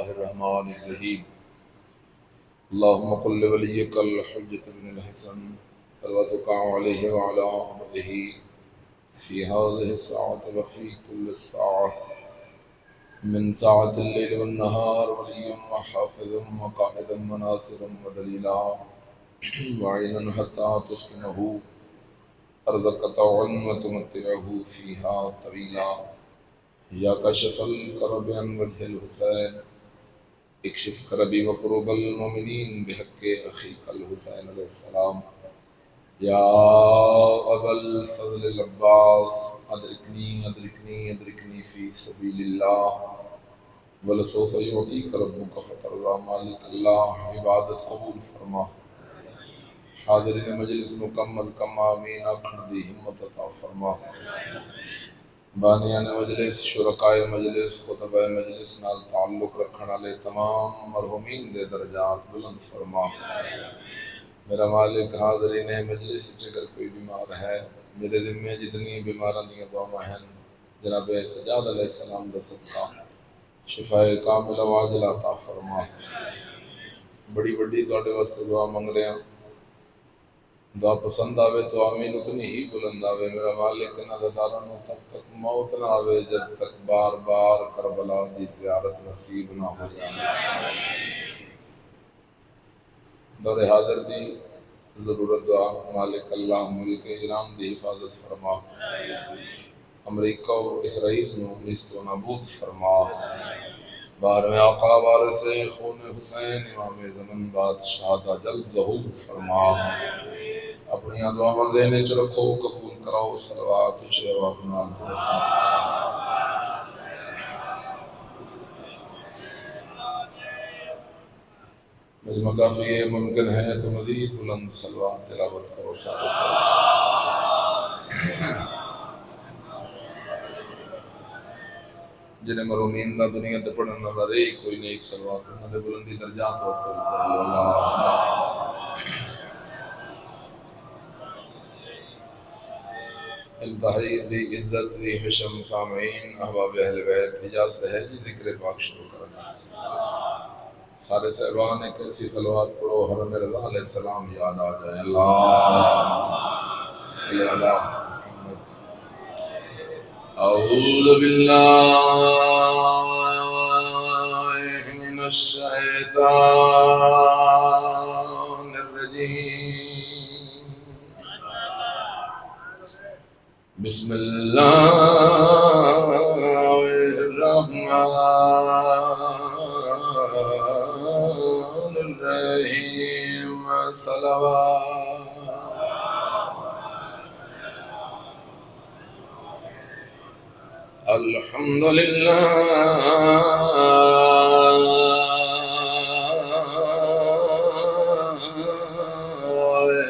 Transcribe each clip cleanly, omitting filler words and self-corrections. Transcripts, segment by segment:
الله الرحمن الرحيم اللهم قل لوليك الحجة بن الحسن صلواتك عليه وعلى آله في هذه الساعة وفي كل ساعة من ساعة الليل والنهار وليا وحافظا وقائدا وناصرا ودليلا وعينا حتى تسكنه أرضك طوعا وتمتعه فيها طويلا یا کشف الکرب عن وجه الحسین اکشف کربی وکروب المؤمنین بحق اخیک الحسین علیہ السلام یا ابا الفضل العباس ادرکنی ادرکنی ادرکنی فی سبیل اللہ ولسوف یعطیک ربک فترضی مالک اللہ عبادت قبول فرما حاضرین مجلس مکمل کم آمین اکھن دی ہمت عطا فرما بانیان مجلس شرکائے مجلس خطبہ مجلس نال تعلق رکھنے والے تمام مرحومین دے درجات بلند فرما میرا مالک حاضرین مجلس اگر کوئی بیمار ہے میرے ذمے جتنی بیماراں دی دعا ہیں جناب سجاد علیہ السلام دا صدقہ شفاء کامل واجل عطا فرما بڑی بڑی تواڈے واسطے دعا منگ رہے ہیں دعا پسند آوے تو آمین اتنی ہی بلند آوے میرا مالک نظردارانوں تب تک موت نہ آوے جب تک بار بار کربلا دی زیارت نصیب نہ ہو جانا دور حاضر دی ضرورت دعا مالک اللہ ملک ایران دی حفاظت فرما امریکہ و اسرائیل نو نیست و نابود فرما بار میں آقا وارث خون حسین امام زمن بادشاہ دا جلد ظہور فرما اپنی دعا مندینے چ رکھو قبول کراؤ صلوات و شہواز نال مجمع کافی ہے ممکن ہے تو مزید بلند صلوات تلاوت کرو سارے جنہیں مرحومین دا دنیا تے پڑھن والا رہی کوئی نہیں ایک صلوات انہاں دے بلندی درجات واسطے اللہ انتہائی ذی عزت ذی حشم سامعین احباب اہل بیت اجازت ہے جی ذکر پاک شروع کریں سارے صحبان ایک ایسی صلوات پڑھو حرم رضا علیہ السلام یاد آ جائے اللہ صلی اللہ اعوذ باللہ من الشیطان الرجیم بسم اللہ الرحمن الرحیم صلوات الحمدللہ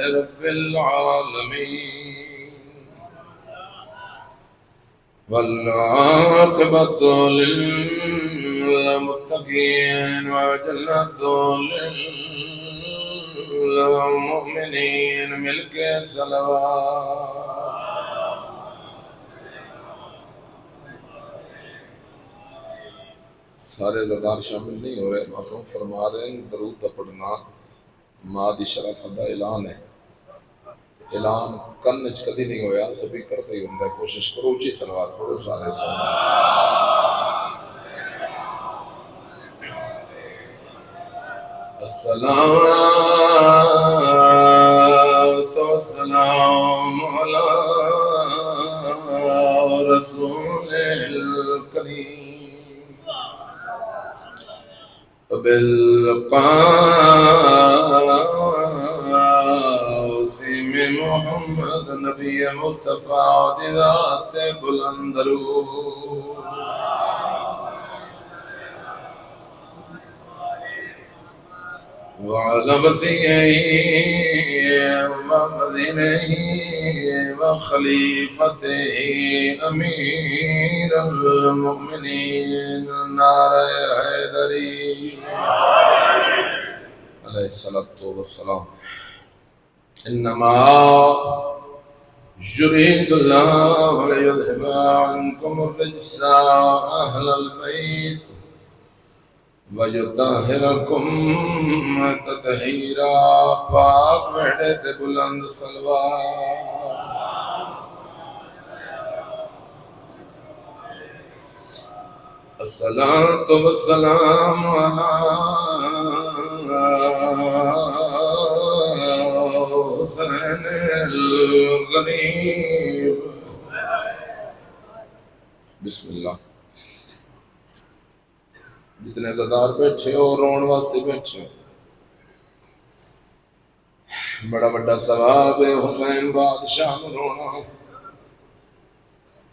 رب العالمین والعاقبۃ للمتقین وجنۃ للمؤمنین مل کے صلوات سارے زدار شامل نہیں ہو رہے معصوم فرما رہے ہیں درود دا پڑھنا ماں دی شرافت دا اعلان ہے اعلان کنچ کدی نہیں ہویا سبھی کرتے ہی ہوندہ ہے کوشش کرو اچھی صلوات پڑھو سارے صلوات الصلاة والسلام على رسول الكريم بالقاسم محمد نبی مصطفیٰ ذات بلندرو وعلى وصيه ومدينه وخليفته أمير المؤمنين نار حيدري عليه الصلاة والسلام إنما يريد الله ليذهب عنكم الرجس أهل البيت وَيُطَهِّرَكُمْ تَطْهِيرًا پاک وحدے تے بلند صلوات الصلاة والسلام على حسین الغریب بسم اللہ جتنے عزادار بیٹھے ہو رون واسطے بیٹھے ہو بڑا بڑا ثواب ہے حسین بادشاہ میں رونا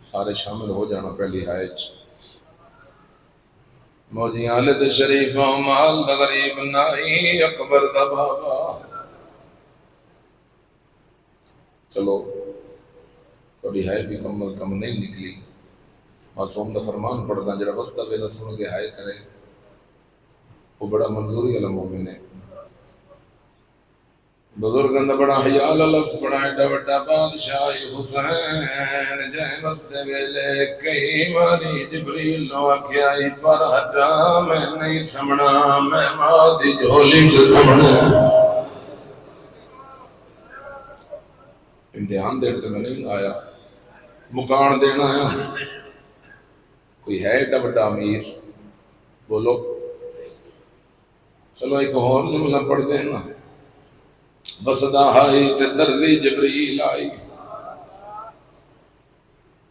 سارے شامل ہو جانا پہلی حائج موجی آلد شریف و مال دا غریب نائی اکبر دا بابا چلو تھوڑی ہائے بھی کم نہیں نکلی معصوم دا فرمان پڑھتا جڑا بس دا ویلا سن کے ہائے کرے وہ بڑا منظوری والا مومن ہے بزرگاں دا بڑا حیال لفظ بڑا ایڈا بڑا بادشاہ حسین جائے بس دے ویلے کئی باری جبریل نو آکھیا پر ہٹا میں نہیں سمنا میں ماں دی جھولی چ سمنا امتحان دیکھتے میں نہیں آیا مکان دینا آیا کوئی ہے ایڈا بڑا امیر بولو چلو ایک اور جملہ پڑھ دینا بسدا آئی تے دردی جبریل آئی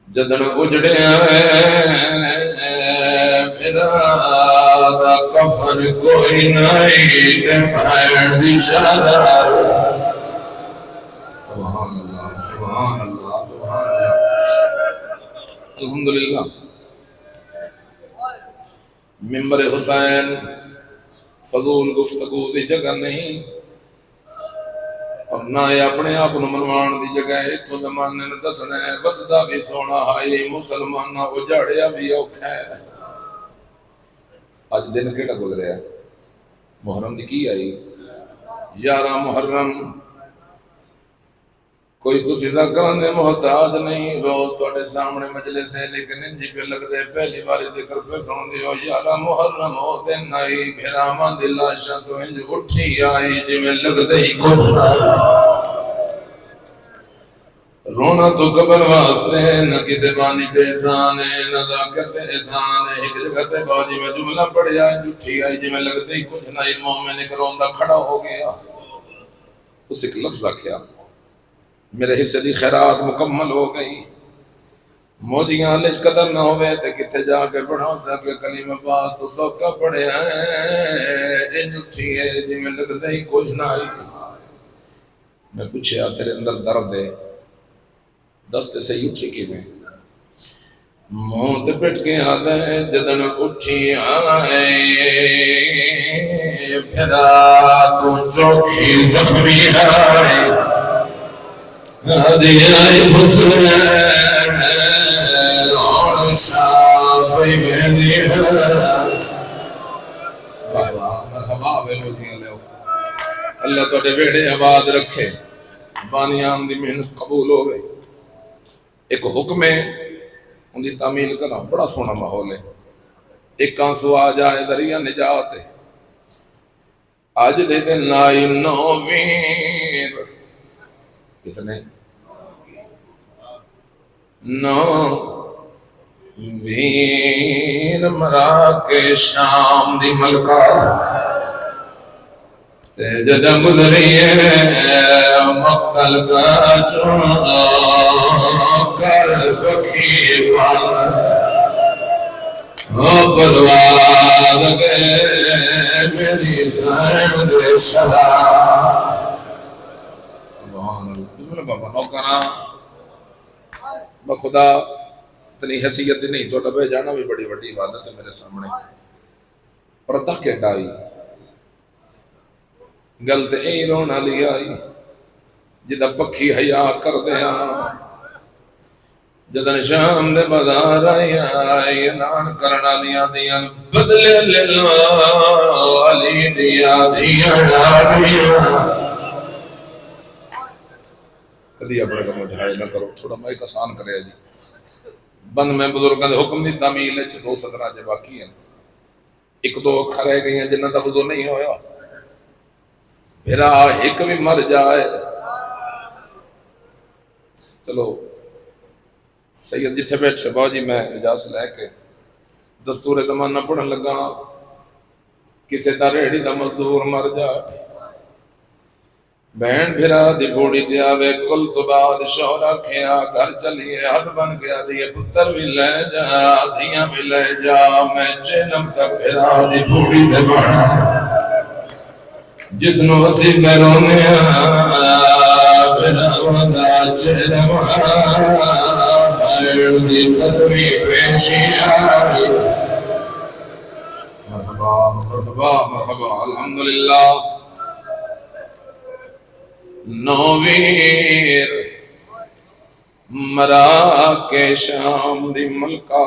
جدن اجڑے میرا دا کفن کوئی نہیں تے بھائن دی چادر سبحان اللہ سبحان اللہ سبحان اللہ الحمدللہ ممبر حسین فضول گفتگو دی جگہ نہیں اور نہ اپنے آپ منوان دی جگہ اتھو زمانے نے دسنا ہے بسدا بھی سونا ہائی مسلمانہ اجاڑیا بھی اوکھا ہے آج دن کیڑا گزریا محرم دی کی آئی 11 محرم کوئی تو سیدھا کرانے محتاج نہیں روز توڑے سامنے مجلس ہے لیکن انجی پہ لگ دے پہلی باری ذکر پہ سن دیو 11 محرم ہو دن آئی بھیراما دلاشا تو انج اٹھی آئی جی میں لگ دے ہی کچھ نہ رونا تو قبر واسطے نہ کسی بانی تے احسان ہے نہ ذاکر تے احسان ہے ایک جگہ تے باجی میں جملہ پڑھ جائے جھوٹھی آئی جی میں لگ دے ہی کچھ نہ مومن ایک روندہ کھڑا ہو گیا اس ایک لفظ رکھیا میرے حصے دی خیرات مکمل ہو گئی موجیاں لچ قدر نہ ہوئے تے کتے جا کے پڑھا سکے کلیم پاس تو سوکا پڑھے ہیں ان اٹھی ہے جی میں لگ دے ہی کچھ نہ آئی میں پوچھیا تیرے اندر درد ہے دست سے ہی اٹھی کی میں موت پٹ کے آدھے جدن اٹھی آئے پھرا تو چوکھی زخمی آئے آدھی آئی حسین اور صاحبی مہدی ہے مرحبا بیلو جی اللہ تو بیڑے آباد رکھے بانیان دی محنت قبول ہو گئے ایک حکم ہے ان دی تعمیل کرنا بڑا سونا ماحول ہے ایک آنسو آ جائے دریا نجات ہے آج دے دن آئی نویر کتنے نو ویر مرا کے شام دی ملکہ تے جدہ گزری ہے مقتل کا چوکر پکھی پال پرواز گئے میری سائن دے سلام سبحان اللہ بسم اللہ بابا نوکرہ بخدا اتنی حیثیت نہیں تو ڈبے جانا بھی بڑی بڑی عبادت ہے میرے سامنے پردہ کے ڈائی گلت اے رونا لیا آئی جدہ پکھی حیاء کر دیا جدن شام دے بازار آئی اعلان کرنا لیا دیا بدلے للہ علی دیا دیا کدی اپنے کا مجھائی نہ کرو تھوڑا مائک آسان کرے جی بند میں بزرگاں دے حکم دی تعمیل ہے 2 17 جے باقی ہیں ایک دو اکھا رہ گئی ہیں جنہاں دا وضو نہیں ہویا، بھرا ایک بھی مر جائے چلو سید جتھے بیٹھے باؤ جی میں اجازت لے کے دستور زمانہ پڑھن لگا، کسے دا ریڑی دا مزدور مر جائے، بہن بھرا دی بوڑی دیا وے کل تو بعد شورا کھیا گھر چلیے ہاتھ بن گیا دیے پتر بھی لے جا دھیاں بھی لے جا میں جنم تک بھرا دی بوڑی دے بڑھا جس نو وسیع میں رونے بھرا ودا چرم بھر دی صدوی پیشی آئی مرحبا مرحبا مرحبا الحمدللہ نویر مرا کے شام دی ملکہ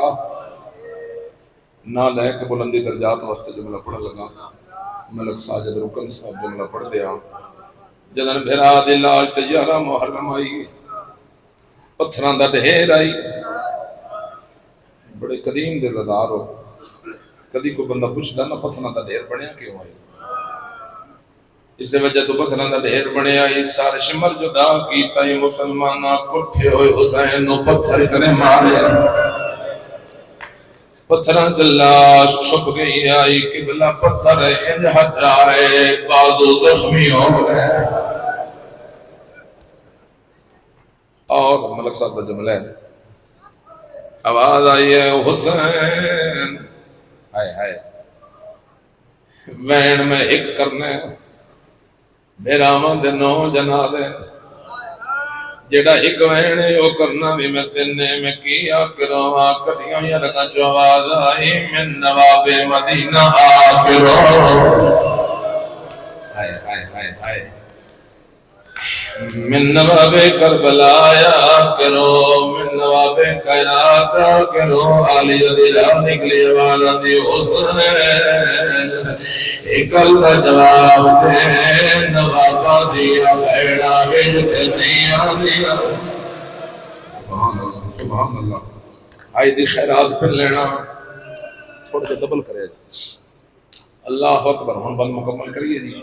نہ لے کے بلندی درجات واسطے جملہ پڑھ لگا ملک ساجد رکن صاحب جملہ پڑھ دیا جدن بھرا دی لاش تے 11 محرم آئی پتھراں دا ڈھیر آئی بڑے قدیم دے زدار ہو کدی کو بندہ پوچھتا نہ پتھراں دا ڈھیر بنیا کیوں آئی اس وجہ تو پتھراں دا ڈھیر بنے آئی سارے شمر جدا کیتا یہ مسلمانہ کٹھے ہوئے حسین نو پتھر اتنے مارے پتھراں جلاش چھپ گئی آئی قبلہ پتھر انج ہٹائے بازو زخمی ہو رہے اور ملک صاحب کا جملہ ہے آواز آئی ہے حسین ہائے ہائے وین میں ایک کرنے بھیراواں دے 9 جنازے جیڑا ایک وینے او کرنا بھی میں تینے میں کیا کرو کٹیاں یا رکھا جو آواز آئی من نواب مدینہ آکرو ہائے ہائے ہائے ہائے من نواب کربلا آکرو من نواب قیرات آکرو آلی عدیلہ نکلی والا دی حسین ایک اللہ جواب دے نوابا دیا بیڑا ویجتے دیا دیا سبحان اللہ سبحان اللہ آئی دی خیرات پھر لینا تھوڑا جا ڈبل کرے جی اللہ اکبر ہم بل مکمل کریے جی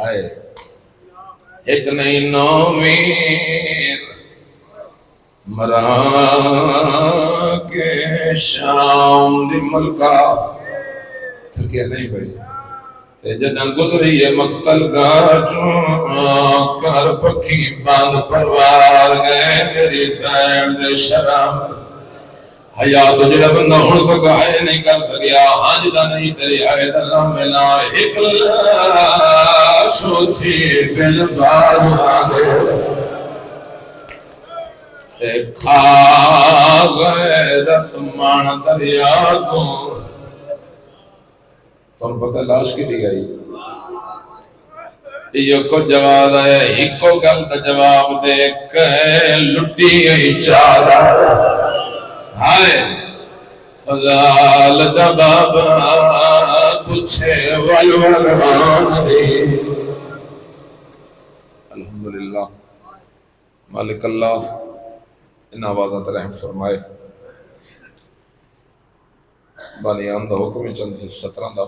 آئے ایک نئی نومیر مرا کے شام دی ملکہ تھکیا نہیں بھائی جنہ گزری ہے مقتل گاچوں کر پکھی باندھ پروار گئے میری سائن دے شرام حیات جڑا بندہ ہن تک آئے نہیں کر سکیا ہاں نہیں تیری آئے اللہ ملا ایک سوچی بل بار آگے ایک کھا غیرت مان دریا کو تو پتہ لاش کی دی گئی یہ کو جواب ہے ایک کو غلط جواب دے کہ لٹی گئی چارہ ہائے فضال جبابا پوچھے والوالوان دی الحمدللہ مالک اللہ ان آوازات رحم فرمائے بانیان دا حکم چند سے 17 دا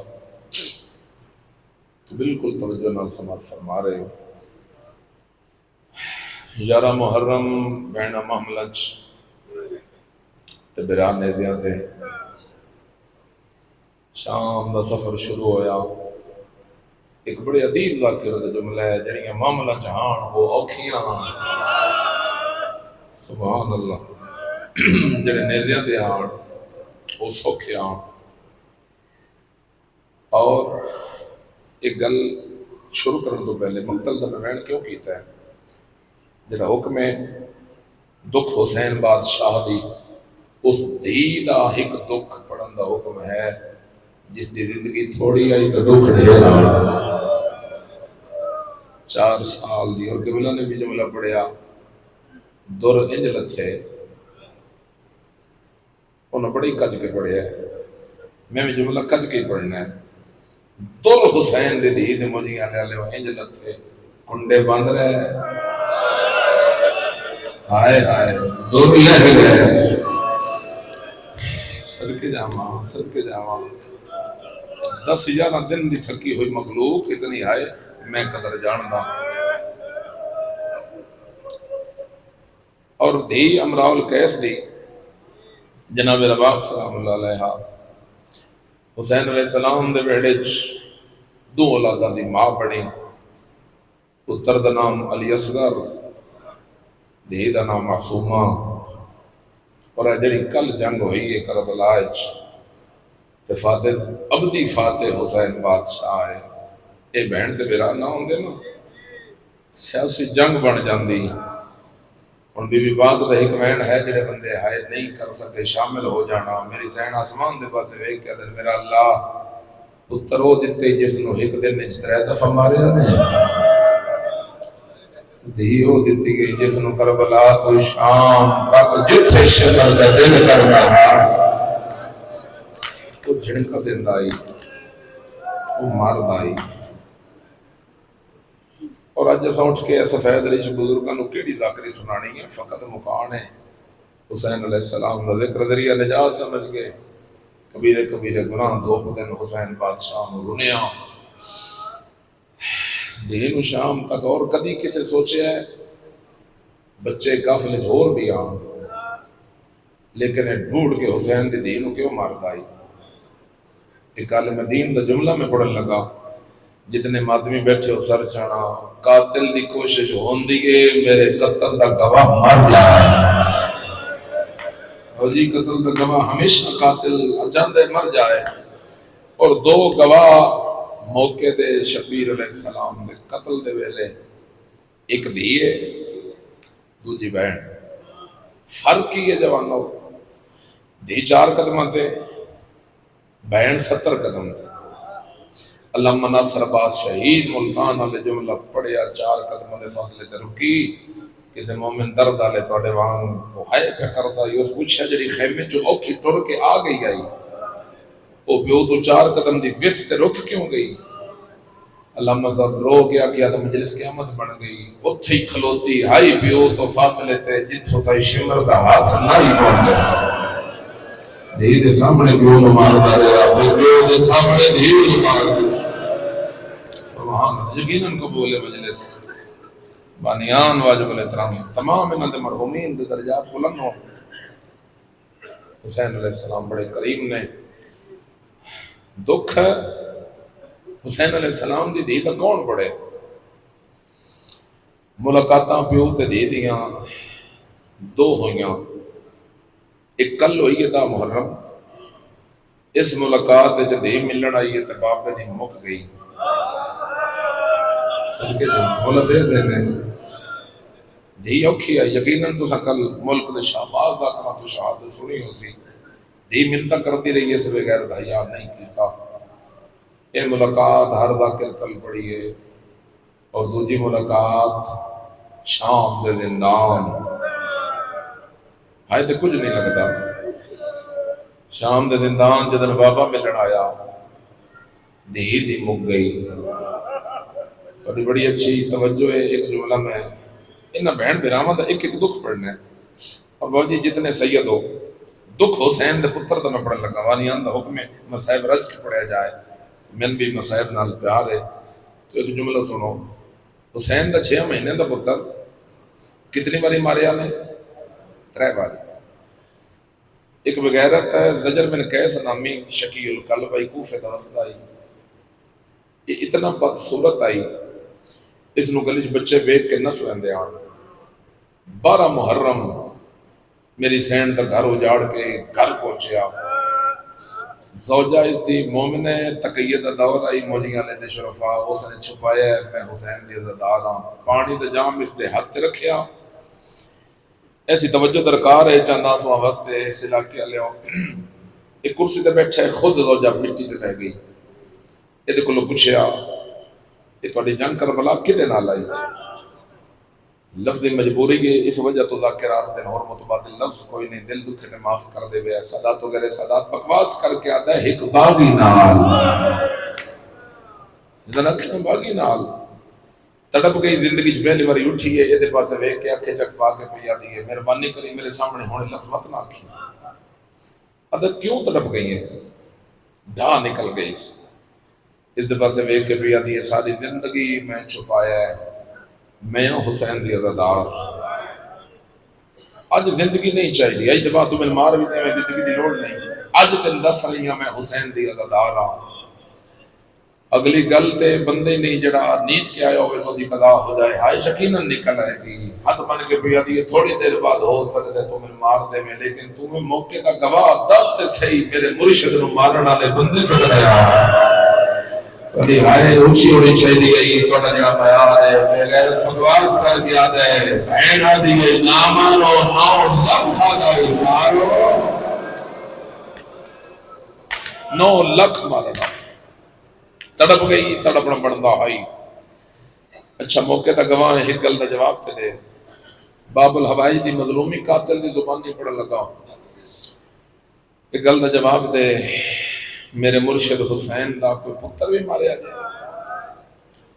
تو بالکل توجہ نال سماعت فرما رہے ہو 11 محرم بین محملج تے بران نیزیاں تے شام دا سفر شروع ہویا ایک بڑے عدیب ذاکر دا جملہ ہے جڑیاں معاملہ جہان وہ اوکھیاں سبحان اللہ جڑے نیزیاں تے آن وہ سوکھے آن اور ایک گل شروع کرنے تو پہلے مقتل دا نوین کیوں کیتا ہے جڑا حکم ہے دکھ حسین بادشاہ دی اس دھی دا ایک دکھ پڑھن دا حکم ہے جس دی زندگی تھوڑی آئی تو دکھ ڈھیر آئی 4 سال دی اور قبلہ نے بھی جملہ پڑھیا دور انج لتھے انہوں بڑی کج کے پڑھے ہے میں بھی جملہ کج کے پڑھنا ہے دور حسین دے دی دے مجھے آلے آلے وہ انج لتھے کنڈے باندھ رہے آئے آئے دور لے گئے صدقے جاواں صدقے جاواں 10-11 دن دی تھکی ہوئی مخلوق اتنی ہے میں قدر جاندا اور دھی امراء القیس دی جناب رباب سلام اللہ علیہ حسین علیہ السلام دے بیڑے 2 اولاداں دی ماں بنی پتر دا نام علی اصغر دھی دا نام معصومہ اور جڑی کل جنگ ہوئی ہے کربلا تے فاتح ابدی فاتح حسین بادشاہ ہے اے بہن تے میرا نہ ہوندے نا سیاسی جنگ بن جاندی ہن بی بی پاک دا حکمین ہے جڑے بندے ہائے نہیں کر سکے شامل ہو جانا میری سین آسمان دے پاسے ویکھ کے دل میرا اللہ پتر او دتے جس نو ایک دن وچ 3 دفعہ ماریا نے دھی او دتی گئی جس نو کربلا تو شام تک جتھے شمر دا دل کرنا وہ جھڑکا دیندا آئی وہ ماردا آئی اور اج اساں اٹھ کے سفید ریش بزرگاں نو کیڑی ذاکری سنانی ہے فقط مکان ہے حسین علیہ السلام دا ذکر ذریعہ نجات سمجھ کے کبیرے کبیرے گناہ دھوپ دن حسین بادشاہ نو رنیا دین و شام تک اور کدی کسے سوچے ہے بچے قافلے ہور بھی آن لیکن ڈھونڈ کے حسین دی دین کیوں ماردا آئی ایک عالم دین دا جملہ میں پڑھن لگا جتنے ماتمی بیٹھے ہو سر چھانا قاتل دی کوشش ہوندی ہے میرے قتل دا گواہ مر جائے اور جی قتل دا گواہ ہمیشہ قاتل اچاندے مر جائے اور 2 گواہ موقع دے شبیر علیہ السلام دے قتل دے ویلے ایک دھیے دوجی بہن فرق کی ہے جوانوں دھی 4 قدمہ تے بہن 70 قدم تھے علامہ ناصر عباس شہید ملتان والے جملہ پڑھیا 4 قدموں دے فاصلے تے رکی کسی مومن درد والے تواڈے وانگ وہ ہے کیا کرتا یوس پوچھا جڑی خیمے جو اوکھی ٹر کے آ گئی وہ پیو تو 4 قدم دی وچ تے رک کیوں گئی علامہ صاحب رو گیا کیا تو مجلس قیامت بن گئی اتھی کھلوتی ہائی پیو تو فاصلے تے جتھوں تائی شمر دا ہاتھ نہیں پہنچا دھی دے سامنے پیو نو ماردا رہا پیو دے سامنے دھی نو ماردا سبحان یقیناً قبول مجلس بانیان واجب الاحترام تمام انہاں دے مرحومین دے درجات بلند ہو حسین علیہ السلام بڑے کریم نے دکھ ہے حسین علیہ السلام دی دھی دا کون پڑے ملاقاتاں پیو تے دھی دیاں 2 ہوئیاں ایک کل ہوئی ہے دا محرم اس ملاقات جو دھی ملن آئی ہے تے باپے دی مک گئی صدقے جو مولا سے دینے دھی اوکھی ہے یقیناً تو سکل ملک دے شہباز آکنا تو شہادت سنی ہو سی دھی ملتا کرتی رہی ہے سے بغیر دھائیہ نہیں کیتا یہ ملاقات ہر ذاکر کل پڑی ہے اور دوجی ملاقات شام دے زندان ہائے تے کچھ نہیں لگتا شام دے زندان جدن بابا ملن آیا دھی دی مک گئی بڑی بڑی اچھی توجہ ہے ایک جملہ میں انہاں بہن بیراواں دا ایک دکھ پڑھنا ہے اور بابا جی جتنے سید ہو دکھ حسین دے پتر دا میں پڑھن لگا وانیان دا حکم مصائب رج کے پڑھیا جائے من بھی مصائب نال پیار ہے تو ایک جملہ سنو حسین دا 6 مہینے دا پتر کتنی باری ماریا نے 3 باری ایک بغیرت ہے زجر بن قیس نامی شکی القلب آئی کوفے دا وسط آئی یہ اتنا بدصورت آئی اس نو گلج بچے بیک کے نس رہندے آن 12 محرم میری سین دا گھر اجاڑ کے گھر پہنچیا زوجہ اس دی مومن تقیہ دا دور آئی موجیاں لے دے شرفا اس نے چھپایا ہے میں حسین دی عزدار ہاں پانی دا جام اس دے ہاتھ رکھیا ایسی توجہ درکار ہے چاندہ سوا وستے اس علاقے لے ایک کرسی تے بیٹھا ہے خود زوجہ مٹی تے بہ گئی یہ دے کلو پوچھیا یہ تھوڑی جنگ کربلا کدے نال آئی لفظ مجبوری ہے اس وجہ تو ذاکرات دن اور متبادل لفظ کوئی نہیں دل دکھے تے معاف کر دے وے صدا تو گرے صدا بکواس کر کے آتا ہے ایک باغی نال جدن اکھیں باغی نال تڑپ گئی زندگی پہلی باری اٹھی ہے یہ دے پاسے ویکھ کے اکھے چک پا کے پیا دی ہے مہربانی کری میرے سامنے ہونے لفظ مت نہ آکھی عادت کیوں تڑپ گئی ہے؟ ڈھا نکل گئی اس دفعہ سے ویک کے پیا دی ساری زندگی میں چھپایا ہے میں حسین دی عزادار اج زندگی نہیں چاہیے اج دفعہ تمہیں مار بھی میں زندگی دی لوڑ نہیں اج تین دس رہی ہوں میں حسین دی عزادار ہاں اگلی گل تے بندے نہیں جڑا نیت کے آیا ہوئے تو دی قضا ہو جائے ہائے یقیناً نکل آئے گی ہاتھ بن کے پیا دی تھوڑی دیر بعد ہو سکتے تمہیں مار دے میں لیکن تمہیں موقع کا گواہ دست صحیح میرے مرشد نو مارن والے بندے تو رہا تھوڑی ہائے اونچی ہونی چاہیے گئی تھوڑا جڑا بیان ہے بے غیرت مدواز کر دیا دے بہن آدھی گئی نامانو نو لکھ آگئی مارو 9 لکھ مارنا تڑپ گئی تڑپنا بڑھتا آئی اچھا موقع تا گواہ ایک گل دا جواب تے دے باب الحوائی دی مظلومی قاتل دی زبان نہیں پڑھن لگا ایک گل دا جواب دے میرے مرشد حسین دا کوئی پتر بھی مارے آجائے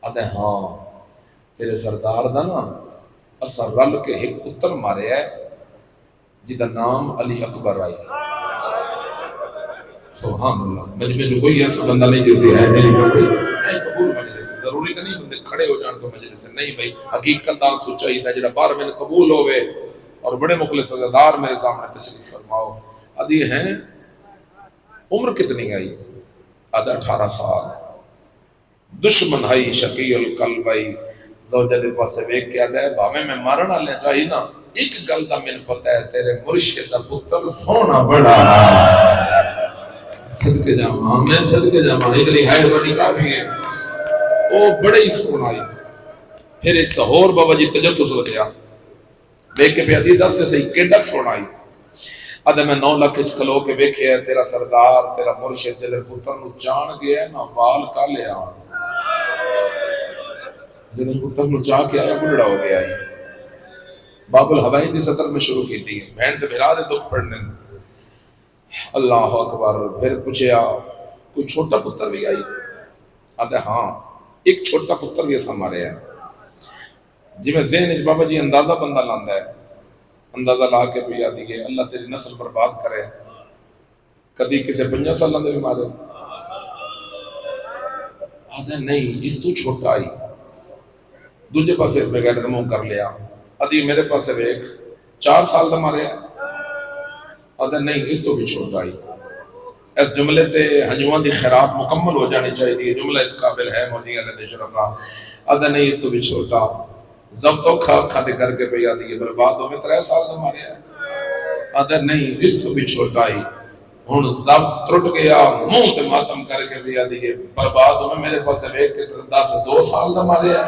آتے ہاں تیرے سردار دا نا اثر رل کے ایک پتر مارے ہے جیدہ نام علی اکبر آئی سبحان اللہ مجمع جو کوئی ایسا بندہ نہیں جس دی ہے میری کوئی ہے قبول مجلس ضروری تو نہیں بندے کھڑے ہو جان تو مجلس نہیں بھائی حقیقت دان سوچا ہی تھا جڑا بار میں قبول ہوئے اور بڑے مخلص عزادار میرے سامنے تشریف فرماؤ ادھی ہیں عمر کتنی آئی آدھا 18 سال دشمن ہائی شقی القلب آئی زوجہ دے پاسے بیک کے آدھا ہے بامے میں مارنا لے چاہی نا ایک گل دا من پتہ ہے تیرے مرشد دا پتر سونا بڑا صدقے جامعہ میں صدقے جامعہ ادھری ہے بڑی کافی ہے وہ بڑے ہی سونا آئی پھر اس کا اور بابا جی تجسس ہو گیا دیکھ کے پیادی دستے سے ہی کیڈک سونا آئی آدھے میں 9 لکھ کلو کے بیکھے ہے تیرا سردار تیرا مرشد جدر پتر نو جان گیا ہے نا وال کا لے آن جدر پتر نو چاہ کے آیا بڑھڑا ہو گیا ہے باب الحوائی دی سطر میں شروع کی تھی بہن تے بھرا دے دکھ پڑھنے اللہ اکبر پھر پوچھے کوئی چھوٹا پتر بھی آئی آدھے ہاں ایک چھوٹا پتر بھی ایسا مارے ہیں جی میں ذہن اچ بابا جی اندازہ بندہ لاندہ ہے اندازہ لا کے بھی آدھی گئے اللہ تیری نسل برباد کرے کدی کسے 50 سالہ دے بھی مارے آدھے نہیں اس تو چھوٹا آئی دوجہ پاسے اس میں غیر دموں کر لیا آدھی میرے پاسے ایک 4 سال دا مارے ہیں آدھے نہیں اس تو بھی چھوٹا آئی اس جملے تے ہنجوان دی خیرات مکمل ہو جانی چاہیے جملہ اس قابل ہے موجی اللہ دے شرفہ آدھے نہیں اس تو بھی چھوٹا ضبط و کھاتے کر کے پہ آدھی برباد ہو میں 3 سال نہ مارے ہیں آدھے نہیں اس تو بھی چھوٹا ہی ہن ضبط ٹرٹ گیا منہ تے ماتم کر کے پہ آدھی برباد ہو میں میرے پاس ایک 2 سال نہ مارے ہیں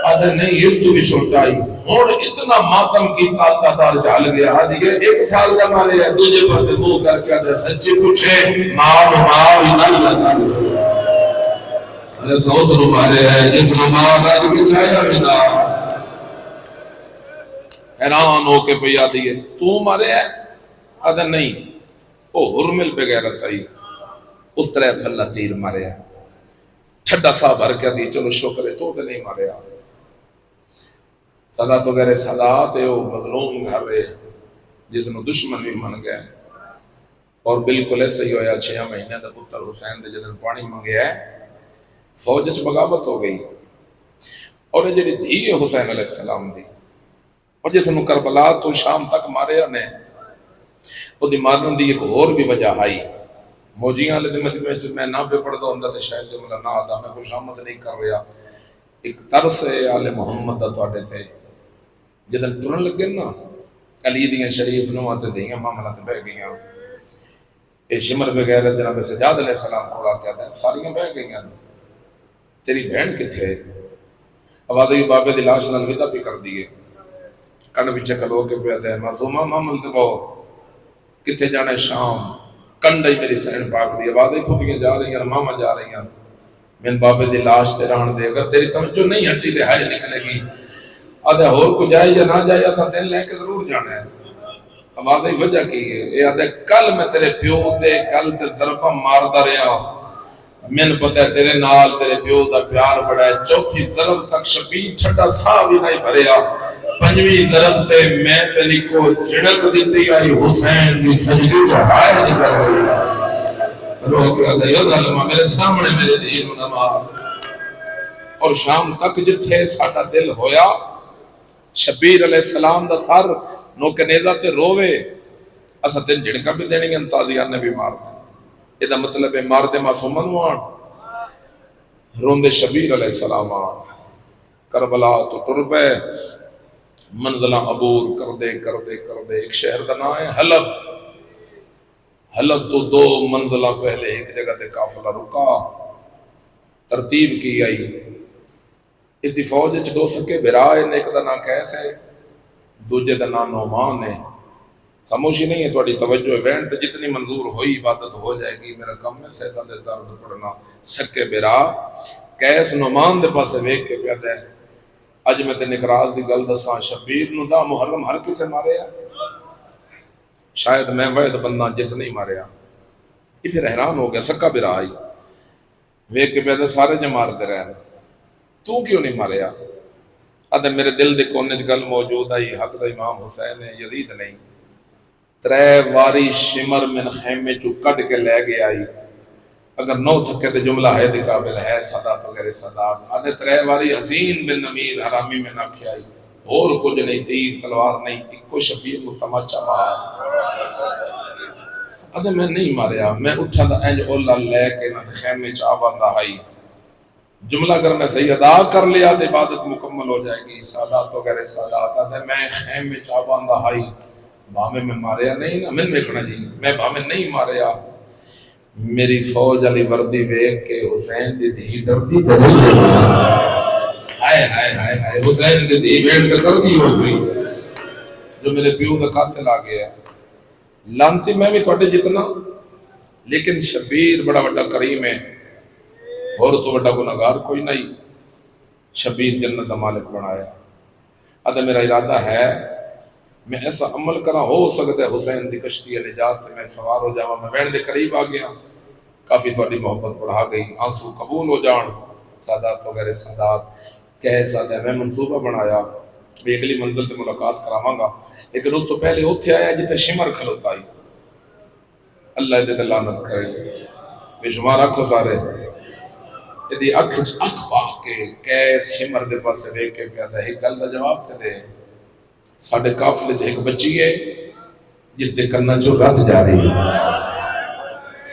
آدھے نہیں اس تو بھی چھوٹا ہی ہن اتنا ماتم کی تاکتار چال گیا آدھی 1 سال نہ مارے ہیں دوجے پاس منہ کر کے آدھے سچی پوچھے ماں ہی نہیں سال سے سو سنو مارے ہیں جس نے ماں آدھے بچھایا بنا حیران ہو کے پہ آدھی ہے تو مارے ہیں آدھے نہیں وہ حرمل پہ غیرت آئی اس طرح پھلا تیر مارے ہیں چھڑا سا بھر کے دی چلو شکر ہے تو نہیں مارے ہیں صدا تو گرے صدا تے وہ مظلوم گھر رہے جس نے دشمن بھی من گئے اور بالکل ایسے ہی ہویا 6 مہینے دا پتر حسین دے جدن پانی منگیا ہے فوج چ بغاوت ہو گئی اور یہ جڑی دھی ہے حسین علیہ السلام دی اور جس نے کربلا تو شام تک مارے نے وہ دی مارن دی ایک اور بھی وجہ آئی موجیاں والے دن میں نہ پہ پڑھتا ہوں تو شاید جملہ نہ آتا میں خوش آمد نہیں کر رہا ایک ترس ہے آل محمد دا تواڈے تے جدن ٹرن لگے نا علی دیاں شریف نو آتے دیاں معاملہ تے بہ گئیاں اے شمر بغیر جناب سجاد علیہ السلام کھولا کہتا ہے ساریاں بہ گئیاں تیری بہن کتھے آوازی بابے دی لاش نال ودا بھی کر دیے کن پیچھے کھلو کے پہ دے معصومہ مامل تے بہو کتھے جانے شام کنڈائی میری سین پاک دی آوازی پھوپیاں جا رہی ہیں ماما جا رہی ہیں میں بابے دی لاش تے رہن دے اگر تیری توجہ نہیں ہٹی تے ہائے نکلے گی آدھے اور کو جائے یا نہ جائے ایسا دل لے کے ضرور جانا ہے آوازی وجہ کی ہے اے آدھے کل میں تیرے پیو دے کل تے ضربہ ماردا رہا من پتہ ہے تیرے نال تیرے پیو دا پیار بڑا ہے چوتھی ضرب تک شبیر چھٹا سا بھی نہیں بھریا پنجویں ضرب تے میں تیری کو جھڑک دیتی آئی حسین دی سجدی چڑھائے نکل گئی روح کے آگے یا ظالمہ میرے سامنے میرے دین و نماز اور شام تک جتھے ساڑھا دل ہویا شبیر علیہ السلام دا سر نو کے نیزہ تے روے اسا تین جھڑکا بھی دینے گے انتازیان نے بھی مارنا یہ دا مطلب ہے مار دے معصومن وان روندے شبیر علیہ السلام کربلا تو تربے منزلہ عبور کر دے ایک شہر کا نام ہے حلب حلب تو 2 منزلہ پہلے ایک جگہ تے قافلہ رکا ترتیب کی آئی اس دی فوج اچھ 2 سکے برائے نے ایک دا نام کیس ہے دوجہ دا نام نعمان ہے خاموشی نہیں ہے تھوڑی توجہ بین تے جتنی منظور ہوئی عبادت ہو جائے گی میرا کم ہے سیدہ دے درد پڑھنا سکے برا کیس نعمان دے پاسے ویک کے پیاد ہے اج میں تے نکراز دی گل دساں شبیر نو دا محرم ہر کسے مارے شاید میں وید بندہ جس نہیں مارے یہ پھر حیران ہو گیا سکا برا آئی ویک کے پیاد سارے جو مارتے رہے تو کیوں نہیں مارے ادھے میرے دل دے کونے چ گل موجود آئی حق دا امام حسین ہے یزید نہیں 3 واری شمر من خیمے چو کٹ کے لے گیا آئی اگر 9 تھکے تے جملہ ہے دی قابل ہے صدات وغیرہ صدات آدھے 3 واری حسین بن نمیر حرامی میں نہ کیا آئی اور کچھ نہیں تیر تلوار نہیں ایک شبیر متمچہ مار آدھے میں نہیں ماریا میں اٹھا دا اینج اولا لے کے نہ خیمے چاہ دا آئی جملہ اگر میں صحیح ادا کر لیا تو عبادت مکمل ہو جائے گی صدات وغیرہ صدات آدھے میں خیمے چاہ دا آئی بھامے میں ماریا نہیں نا من میں کھنا جی میں بھامے نہیں ماریا میری فوج علی وردی بیک کے حسین دی دھی ڈردی تے نہیں ہے ہائے ہائے ہائے ہائے حسین دی دھی بیٹ کے ڈردی ہو سی جو میرے پیو دا قاتل آ گیا لانتی میں بھی توڑے جتنا لیکن شبیر بڑا بڑا کریم ہے اور تو بڑا گناہگار کوئی نہیں شبیر جنت دا مالک بنایا ادھا میرا ارادہ ہے میں ایسا عمل کرا ہو سکتا ہے حسین دی کشتی نجات میں سوار ہو جاؤں میں بیٹھ دے قریب آ گیا کافی تھوڑی محبت بڑھا گئی آنسو قبول ہو جان سادات وغیرہ سادات کہہ سادہ میں منصوبہ بنایا میں اگلی منزل تے ملاقات کراواں گا لیکن اس تو پہلے ہوتے آیا جتے شمر کھلوتا آئی اللہ دے لعنت کرے بے شمار آنکھوں سارے یدی اکھ پا کے کیس شمر دے پاس سے دیکھ کے پیادا ایک گل دا جواب تے دے ساڑھے کافلے جو ایک بچی ہے جس دے کرنا جو رات جا رہی ہے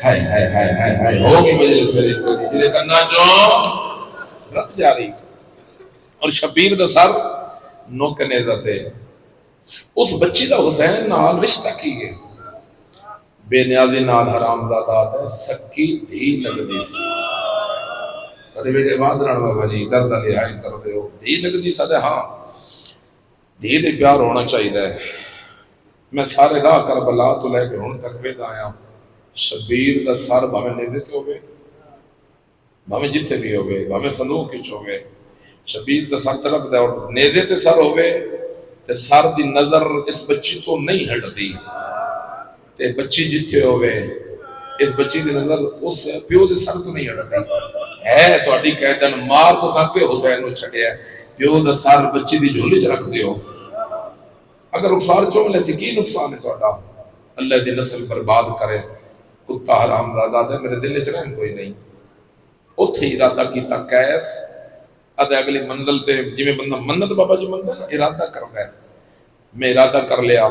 ہائے ہائے ہائے ہائے ہائے ہوگی مجلس میری سے جس دے کرنا جو رات جا رہی اور شبیر دا سر نوک نیزہ تے اس بچی دا حسین نال رشتہ کی ہے بے نیازی نال حرام زادہ ہے سکی دھی لگ دی تری بیٹے بات رہا بابا جی درد لہائی کر دے ہو دھی لگ دی سادے ہاں دھی دے پیار ہونا چاہیے میں سارے راہ کربلا تو لے کے ہون تک وید آیا شبیر دا سر بھامے نیزے تے ہوئے بھامے جتھے بھی ہوئے بھامے صندوق کچھ ہوئے شبیر دا سر طرف دے اور نیزے تے سر ہوئے تے سر دی نظر اس بچی تو نہیں ہٹ دی تے بچی جتھے ہوئے اس بچی دی نظر اس پیو دے سر تو نہیں ہٹ دی ہے تو اڈی قیدن مار تو سر پہ حسین نو چھڑیا پیو دا سر بچی دی جھولی چ رکھ دیو اگر رخسار چوملے سے کی نقصان ہے توڑا اللہ دی نسل برباد کرے کتا حرام زادہ دے میرے دل چ رہن کوئی نہیں اتھے ارادہ کیتا کیس ادھے اگلی منزل تے جی میں بندہ منت بابا جی منزل ارادہ کر گئے میں ارادہ کر لیا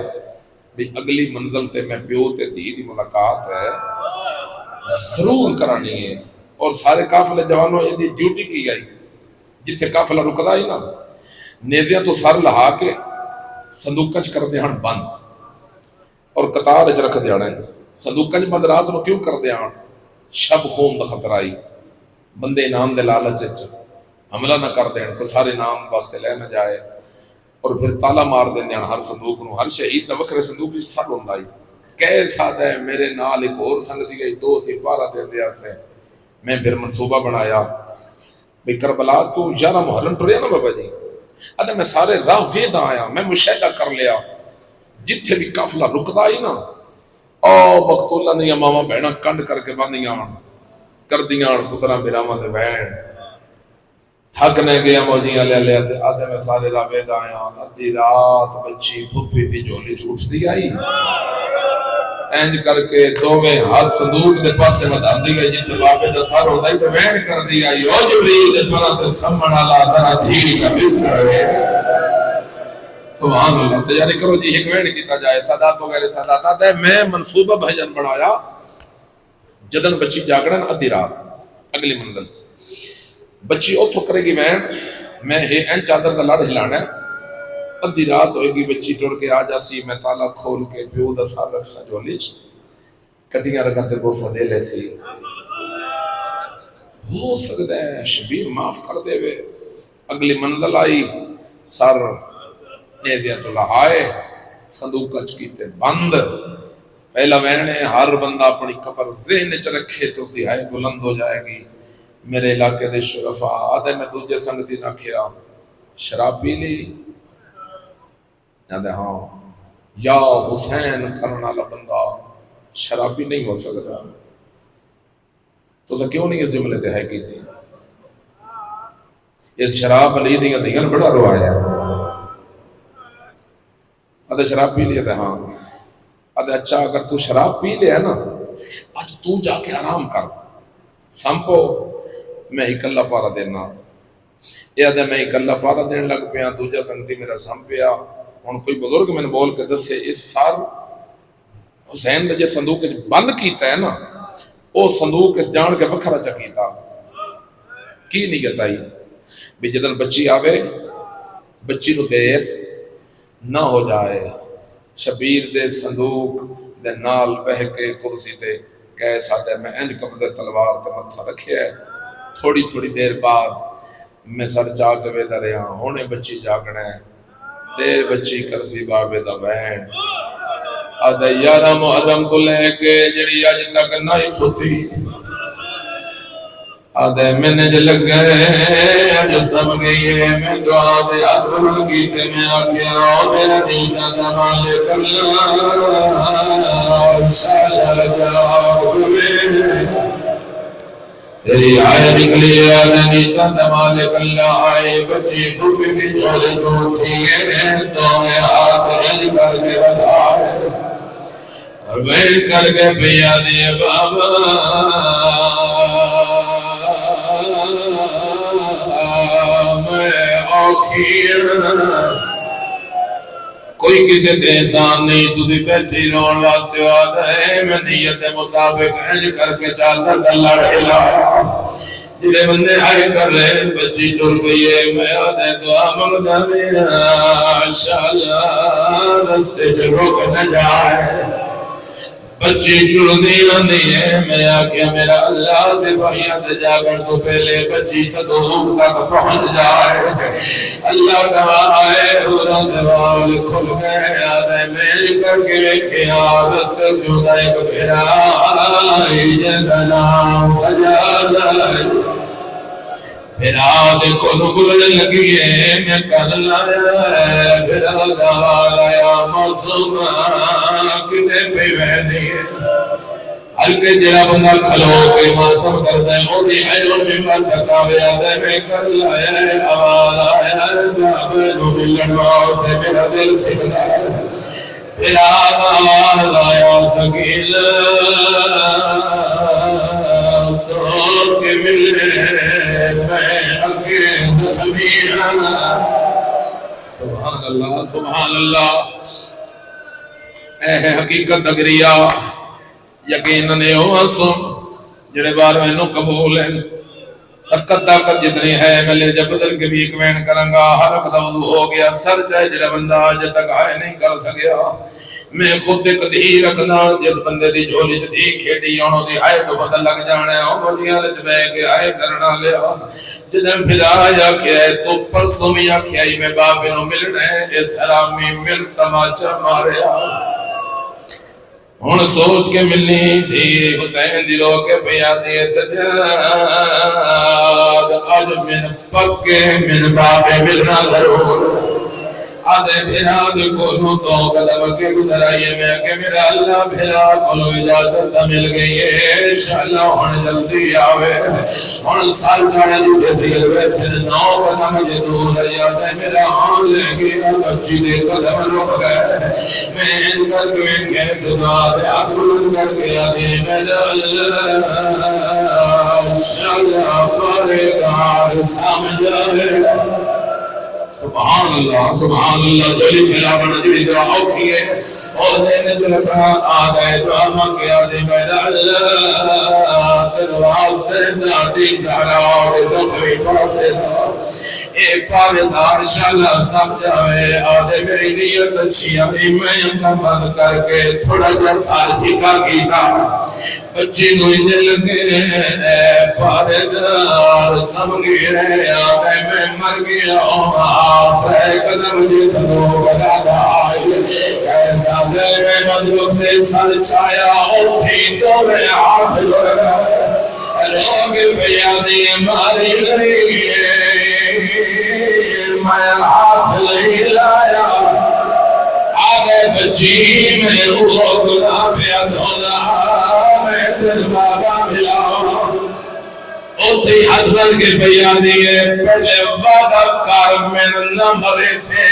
بھی اگلی منزل تے میں پیو تے دی دی ملاقات ہے ضرور کرانی ہے اور سارے قافلے جوانوں یہ دی ڈیوٹی کی گئی جتھے قافلہ رکدا ہی نا نیزیاں تو سر لہا کے صندوقچ کر دے ہن بند اور قطار اچ رکھ دے ہن صندوقچ بند رات نو کیوں کر دے ہن شب خون دا خطرہ آئی بندے انعام دے لالچ اچ حملہ نہ کر دے ہن کوئی سارے انعام واسطے لے نہ جائے اور پھر تالا مار دے ہن ہر صندوق نو ہر شہید دا وکھرے صندوق وچ سر ہوندا ائی کیسا ہے میرے نال ایک اور سنگ دی گئی 2 سپارہ دے دیا سے میں پھر منصوبہ بنایا بھئی کربلا تو 11 محرم ٹریا نا بابا جی ادھا میں سارے راہ وید آیا میں مشاہدہ کر لیا جتھے بھی قافلہ رکدا ہی نا او مقتولہ نے ماما بہنا کنڈ کر کے باندیاں کر دیاں پترہ بیراما دے بہن تھکنے گیا موجیاں لے لیا تے آدھے میں سارے راوے دا آیا ادھی رات بچی پھپھی دی جھولی چھوٹ دی آئی اینج کر کے دوویں ہاتھ صندوق دے پاسے ودا دی گئی جتے بابے دا سر ہوتا ہی تو وین کر دی گئی او جبریل دے پرا تے سمن والا ترا دھی کا بستر ہے سبحان اللہ تیاری کرو جی ایک وین کیتا جائے سادات وغیرہ سادات آتا ہے میں منصوبہ بھجن بنایا جدن بچی جاگڑن ادھی رات اگلی منزل بچی اتھو کرے گی میں این چادر دا لڑ ہلانا ہے ادھی رات ہوئے گی بچی ٹوڑ کے آ جاسی میں تالا کھول کے پیو دا سال رکھ سا جو لیچ کٹیاں رکھتے بوسا دے لے سی ہو سکتا ہے شبیر معاف کر دے وے اگلی منزل آئی سر نیدیت اللہ آئے صندوق کچ کیتے بند پہلا وینے ہر بندہ اپنی قبر ذہن چ رکھے تو دہائی بلند ہو جائے گی میرے علاقے دے شرفا آدھے میں دوجہ سنگتی نہ کیا شراب پی لی آدھے ہاں یا حسین کرنا لبندہ شرابی نہیں ہو سکتا تو اسا کیوں نہیں اس جملے تے ہے کی تھی اس شراب علی دیاں دیگن بڑا روایا ہے آدھے شراب پی لی آدھے ہاں آدھے اچھا اگر تو شراب پی لے ہے نا آج تو جا کے آرام کر سمپو میں ہی کلہ پارا دینا یہ آدھے میں ہی کلہ پارا دینے لگ پیا دوجہ سنگتی میرا سم پیا ان کوئی بزرگ میں نے بول کے دس سے اس سال حسین نے جے صندوق بند کیتا ہے نا وہ صندوق اس جان کے بکھرا چکیتا کی نہیں کہتا ہی بھی جدن بچی آوے بچی نو دیر نہ ہو جائے شبیر دے صندوق دے نال بہ کے کرسی تے کہے ساتھ ہے میں انج قبضے تلوار تے متھا رکھے ہے تھوڑی تھوڑی دیر بعد میں سر چاہ کے ویدہ رہا ہونے بچی جاگنے تے بچی کرسی بابے دا بہن آدھے یارہ محرم تو لے کے جڑی آج تک نہیں سوتی آدھے میں نے جو لگ گئے جو سب گئی ہے میں دعا دے آدھر گیتے میں آگیا اور میرا دینا دمالے کرنا سالہ جاؤ تیری آئے نکلی آدھے نیتا دمالے کرنا آئے بچی بھوپی بھی جولے چوٹھی ہے تو میں ہاتھ رج کر کے بتا اور بیٹھ کر کے پیا دے بابا کوئی کسی تے احسان نہیں تُسی بیٹھی رون واسطے آتا ہے میں نیت مطابق انج کر کے چالتا گلہ رہلا جلے بندے آئے کر رہے بچی ٹر گئی ہے میں آدھے دعا مانگتا میں انشاءاللہ رستے چلو کے نہ جائے بچی ٹرنی آنی ہے میں آکیا میرا اللہ سے بھائیت جاگر تو پہلے بچی صدوق تک پہنچ جائے اللہ گواہ ہے پورا دوال کھل گئے آدھے میل کر کے رکھے آدھس تک جودائے کو پھرا آئی جدنا سجادہ پھر آدھے کو نگل لگی ہے میں کر لایا ہے پھر آدھا آیا معصومہ کتے پہ ویدی ہے ہلکے جرا بندہ کھلو کے ماتم کرتا ہے موتی حیرون میں پر تکاوے آدھے میں کر لایا ہے آواز آیا ہے بابے نو ملن واسطے میرا دل سکھتا ہے پھر آدھا آیا سکیل سوچ کے ملے سبحان اللہ سبحان اللہ اے حقیقت اگریا یقین نے ہوا سن جڑے بار میں نو قبول ہیں سکت طاقت جتنی ہے میں لے جب بدل کے بھی ایک وین کرنگا ہر وقت وضو ہو گیا سر چاہے جڑا بندہ آج تک آئے نہیں کر سکیا میں خود ایک دھی رکھنا جس بندے دی جھولی دھی کھیڑی انہوں دی آئے تو بدل لگ جانے انہوں دی آلچ بے کے آئے کرنا لیا جدن پھر آیا کیا ہے تو پرسوں میں آکھیا ہی میں بابے نو ملنے اس حرامی مل تماچا مارے ہون سوچ کے ملنی تھی حسین دی رو کے پیادی سجاد آج من پکے من بابے ملنا ضرور آدھے بھیرا دے کولوں تو قدم کے گزرائیے میں کہ میرا اللہ بھیرا کولوں اجازت مل گئی ہے انشاءاللہ ہن جلدی آوے ہن سال چاڑے دی تحصیل وچ 9 قدم جے دور ہے میرا ہاں لے گیا بچی دے قدم رک گئے میں ان کر کے کہ دعا دے ہاتھ بلند کر کے آدھے میرا اللہ انشاءاللہ پرگار سمجھ آوے سبحان اللہ جلی ملا بنا جلی دعا اوکھی ہے اور دینے جو لکھا آگئے دعا مانگیا دے میرا اللہ تنواز دینا دی زہرا اور زخری پاسے دا اے پاردار شاءاللہ سب جاوے آدھے میری نیت اچھی آدھی میں یکا بند کر کے تھوڑا جا سال جھکا گیتا بچی نو انجھے لگے اے پاردار سمگی ہے آدھے میں مر گیا آپ ہے قدم جسمو بنا دا آئیے ایسا دے میں مدلوک دے سر چایا اوٹھی تو میں ہاتھ لگا لوگ بیادی ماری نہیں میں ہاتھ نہیں لایا آگے بچی میں روح گناہ پہ دھولا میں دل بابا ملا اوتھی حد بن کے بیانی ہے پہلے وعدہ کار میں نہ مرے سے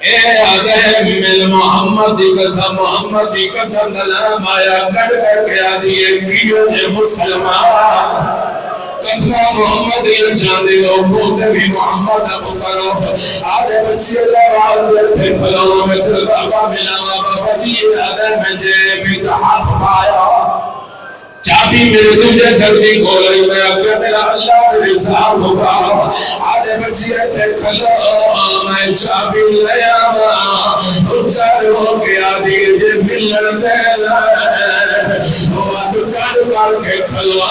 اے آگے مل محمد کی قسم نام آیا کٹ کر کے آدھی ہے کیوں جے مسلمان قسمہ محمد یہ چاندے ہو بوتے بھی محمد ابو کرو آدھے بچے اللہ راز دیتے کھلو میں دل بابا ملا بابا دیئے آدھے میں جے بھی ہاتھ پایا چابی میرے تجھے سردی کھولائی میں اگر میرا اللہ میرے ساتھ ہوگا آدھے بچے تھے کھلو میں چابی لیا اچھر ہو گیا دیجے ملن دینا کر کے کھلو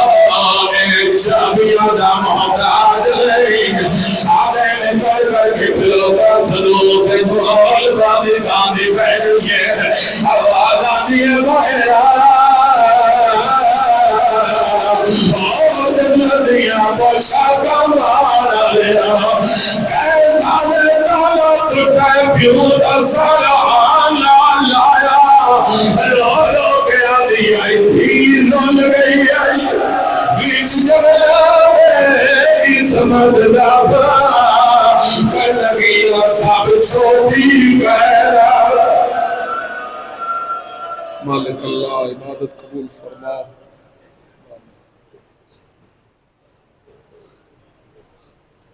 میں چابی آدھا محتاج لئی آدھے میں کر کے کھلو کا سلو کے بھول باندھی باندھی بیٹھ گئے آواز آدھی ہے باہرہ بوشا کا مارا لیا کیسا میں تالا ترکے پیودا سارا آنا لایا رو رو گیا دیا دیر نون گئی آئی بیچ جبلا میں سمجھ دابا کر لگی نصاب چھوٹی گہرا مالک اللہ عبادت قبول فرما